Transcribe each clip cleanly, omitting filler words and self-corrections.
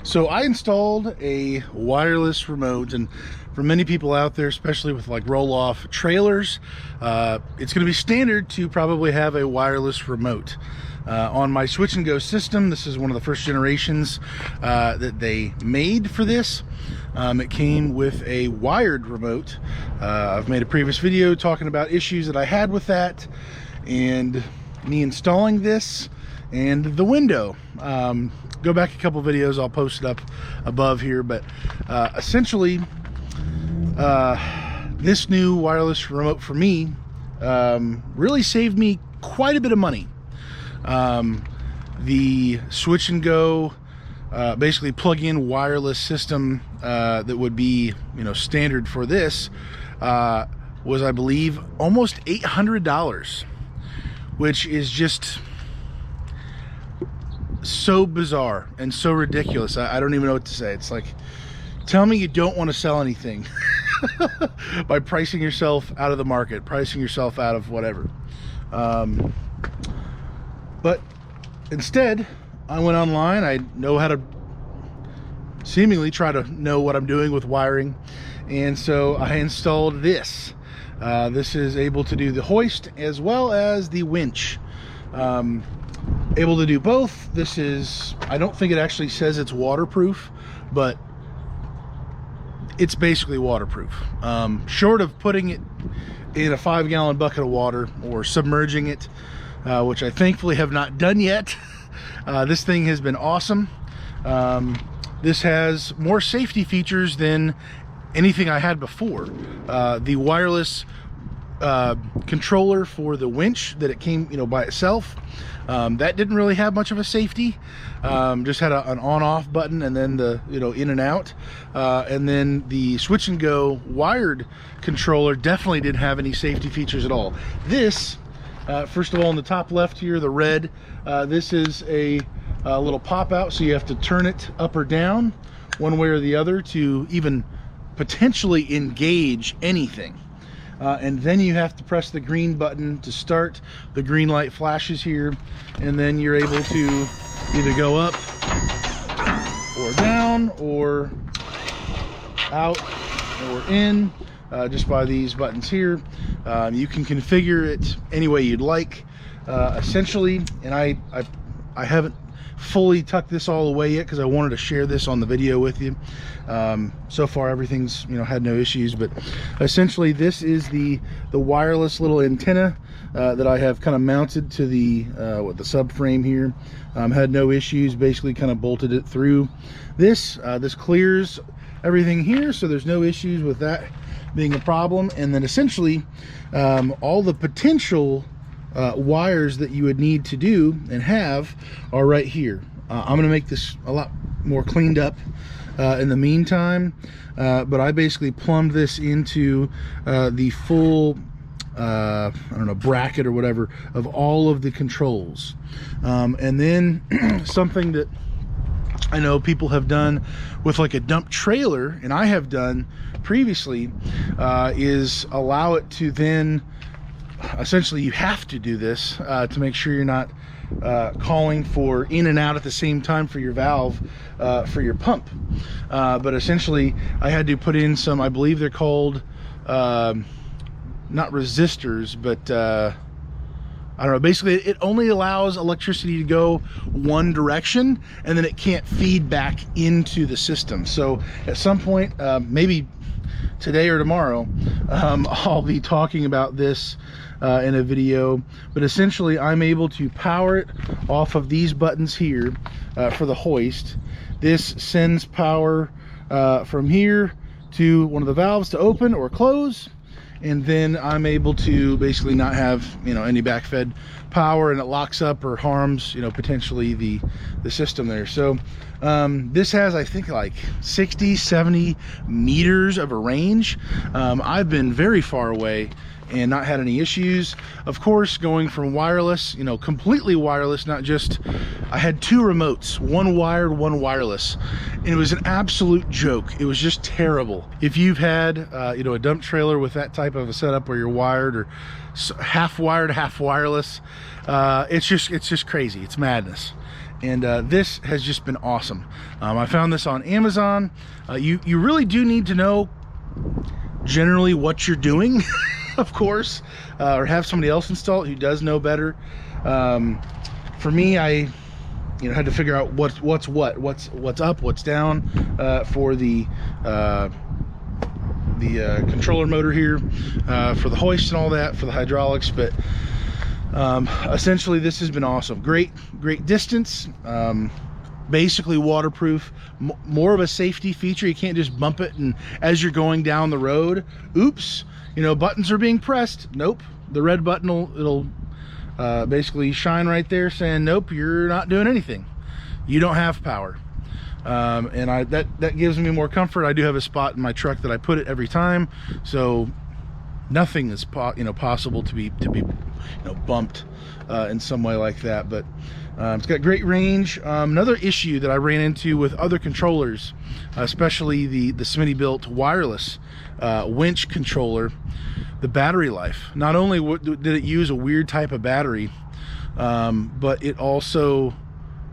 So I installed a wireless remote, and for many people out there, especially with like roll-off trailers, it's going to be standard to probably have a wireless remote. On my Switch and Go system, this is one of the first generations that they made for this. It came with a wired remote. I've made a previous video talking about issues that I had with that and me installing this and the window. Go back a couple videos, I'll post it up above here, but essentially this new wireless remote for me really saved me quite a bit of money. The Switch and Go basically plug-in wireless system that would be, standard for this was, I believe, almost $800, which is just so bizarre and so ridiculous. I don't even know what to say. It's like, tell me you don't want to sell anything by pricing yourself out of the market, pricing yourself out of whatever. But instead, I went online. I know how to seemingly try to know what I'm doing with wiring, and so I installed this. This is able to do the hoist as well as the winch. Able to do both. This is, I don't think it actually says it's waterproof, but it's basically waterproof. Short of putting it in a 5-gallon bucket of water or submerging it, which I thankfully have not done yet. This thing has been awesome. This has more safety features than anything I had before. The wireless controller for the winch that it came by itself, that didn't really have much of a safety. Just had an on-off button and then the in and out, and then the Switch and Go wired controller definitely didn't have any safety features at all. This first of all, in the top left here, the red, this is a little pop out, so you have to turn it up or down one way or the other to even potentially engage anything. And then you have to press the green button to start. The green light flashes here, and then you're able to either go up or down or out or in just by these buttons here. You can configure it any way you'd like, essentially. And I haven't fully tucked this all away yet because I wanted to share this on the video with you. So far everything's had no issues, but essentially this is the wireless little antenna that I have kind of mounted to the subframe here. Had no issues, basically kind of bolted it through this. This clears everything here, so there's no issues with that being a problem. And then essentially all the potential wires that you would need to do and have are right here. I'm gonna make this a lot more cleaned up in the meantime, but I basically plumbed this into the full I don't know, bracket or whatever of all of the controls. And then something that I know people have done with like a dump trailer, and I have done previously, is allow it to then, essentially you have to do this to make sure you're not calling for in and out at the same time for your valve for your pump. But essentially I had to put in some, I believe they're called not resistors, but I don't know, basically it only allows electricity to go one direction, and then it can't feed back into the system. So at some point, maybe today or tomorrow, I'll be talking about this in a video, but essentially I'm able to power it off of these buttons here for the hoist. This sends power from here to one of the valves to open or close, and then I'm able to basically not have any backfed power, and it locks up or harms potentially the system there. So this has, I think, like 60-70 meters of a range. I've been very far away and not had any issues. Of course, going from wireless, completely wireless, not just, I had two remotes, one wired, one wireless, and it was an absolute joke. It was just terrible. If you've had a dump trailer with that type of a setup where you're wired or half wired, half wireless, it's just crazy. It's madness. and this has just been awesome. I found this on Amazon. You really do need to know generally what you're doing, of course, or have somebody else install it who does know better. For me, I had to figure out what's up, what's down for the controller motor here, for the hoist and all that, for the hydraulics. But essentially this has been awesome. Great distance, basically waterproof, more of a safety feature. You can't just bump it and as you're going down the road, oops, buttons are being pressed. Nope, the red button it'll basically shine right there saying, nope, you're not doing anything, you don't have power. And that gives me more comfort. I do have a spot in my truck that I put it every time, so nothing is possible to be bumped in some way like that. But it's got great range. Another issue that I ran into with other controllers, especially the Smittybilt wireless winch controller, the battery life. Not only did it use a weird type of battery, but it also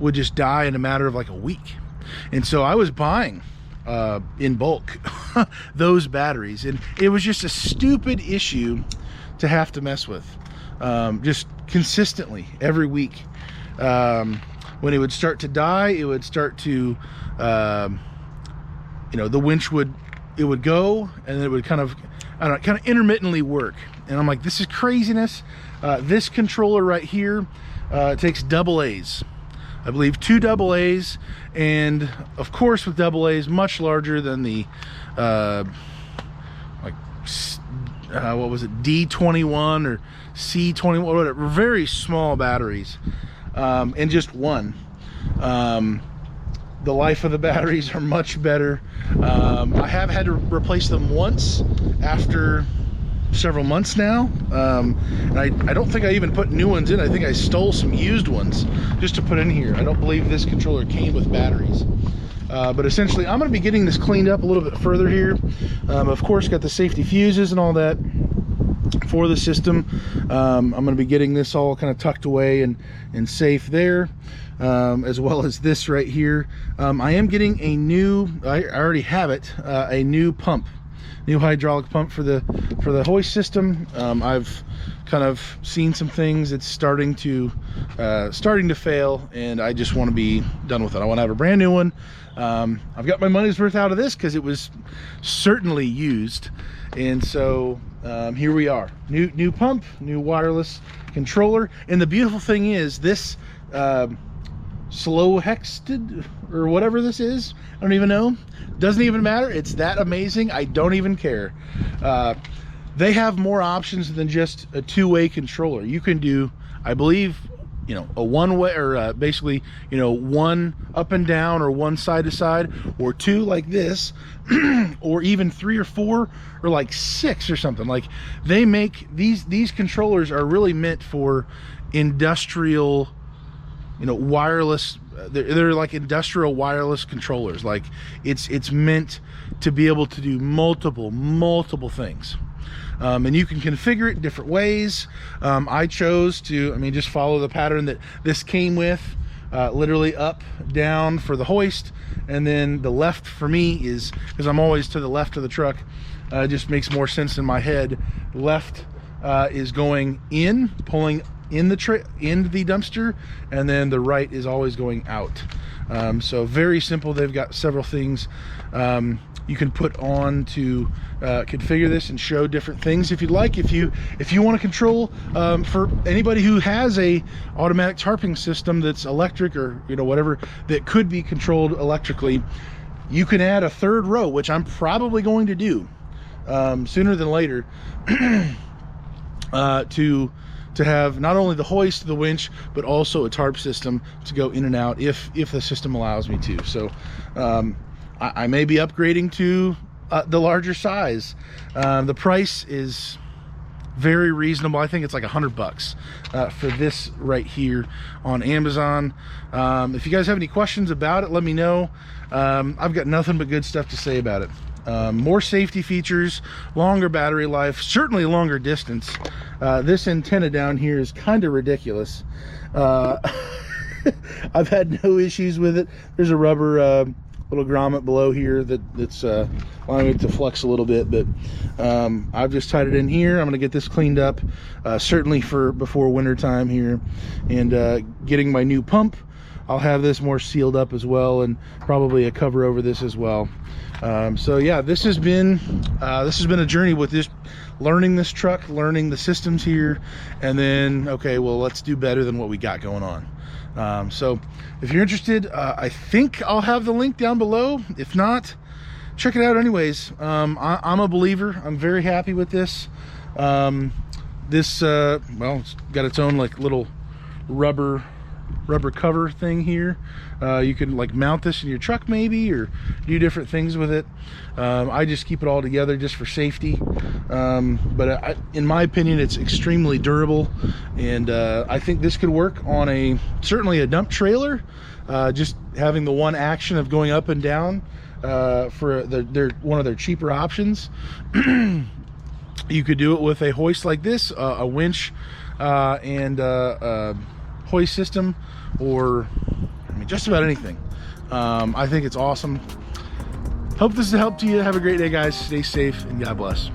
would just die in a matter of like a week. And so I was buying in bulk those batteries, and it was just a stupid issue to have to mess with, just consistently every week. When it would start to die, it would start to the winch would go, and it would kind of intermittently work. And I'm like, this is craziness. This controller right here takes AA's, I believe 2 AA's, and of course with AA's much larger than the what was it, D21 or C21, whatever, very small batteries, and just one. The life of the batteries are much better. I have had to replace them once after several months now, and I don't think I even put new ones in. I think I stole some used ones just to put in here. I don't believe this controller came with batteries. But essentially I'm going to be getting this cleaned up a little bit further here. Of course, got the safety fuses and all that for the system. I'm going to be getting this all kind of tucked away and safe there, as well as this right here. I am getting a new, I already have it, a new pump, new hydraulic pump for the hoist system. I've kind of seen some things. It's starting to fail, and I just want to be done with it. I want to have a brand new one. I've got my money's worth out of this because it was certainly used, and so here we are. New pump, new wireless controller, and the beautiful thing is this slow hexted or whatever this is, I don't even know, doesn't even matter. It's that amazing. I don't even care. They have more options than just a two-way controller. You can do, I believe, a one-way, or basically, one up and down, or one side to side, or two like this, or even 3 or 4, or like 6 or something. Like, they make these controllers are really meant for industrial, wireless. They're like industrial wireless controllers. Like, it's meant to be able to do multiple things. And you can configure it in different ways. I chose to, just follow the pattern that this came with, literally up, down for the hoist, and then the left for me is, because I'm always to the left of the truck, it just makes more sense in my head. Left is going in, pulling in the dumpster, and then the right is always going out. So very simple. They've got several things you can put on to configure this and show different things if you'd like. If you want to control, for anybody who has a automatic tarping system that's electric, or whatever, that could be controlled electrically, you can add a 3rd row, which I'm probably going to do sooner than later, to have not only the hoist, the winch, but also a tarp system to go in and out if the system allows me to. So I may be upgrading to the larger size. The price is very reasonable. I think it's like $100 for this right here on Amazon. If you guys have any questions about it, let me know. I've got nothing but good stuff to say about it. More safety features, longer battery life, certainly longer distance. This antenna down here is kind of ridiculous. I've had no issues with it. There's a rubber little grommet below here that's allowing it to flex a little bit, but I've just tied it in here. I'm gonna get this cleaned up, certainly for before winter time here, and getting my new pump. I'll have this more sealed up as well, and probably a cover over this as well. So yeah, this has been a journey with this, learning this truck, learning the systems here, and then okay, well, let's do better than what we got going on. So if you're interested, I think I'll have the link down below. If not, check it out anyways. I'm a believer. I'm very happy with this. Well, it's got its own like little rubber cover thing here. You can like mount this in your truck maybe, or do different things with it. I just keep it all together just for safety, but in my opinion, it's extremely durable, and I think this could work on certainly a dump trailer. Just having the one action of going up and down for one of their cheaper options. You could do it with a hoist like this, a winch, and hoist system, or I mean just about anything. I think it's awesome. Hope this has helped you. Have a great day, guys. Stay safe and God bless.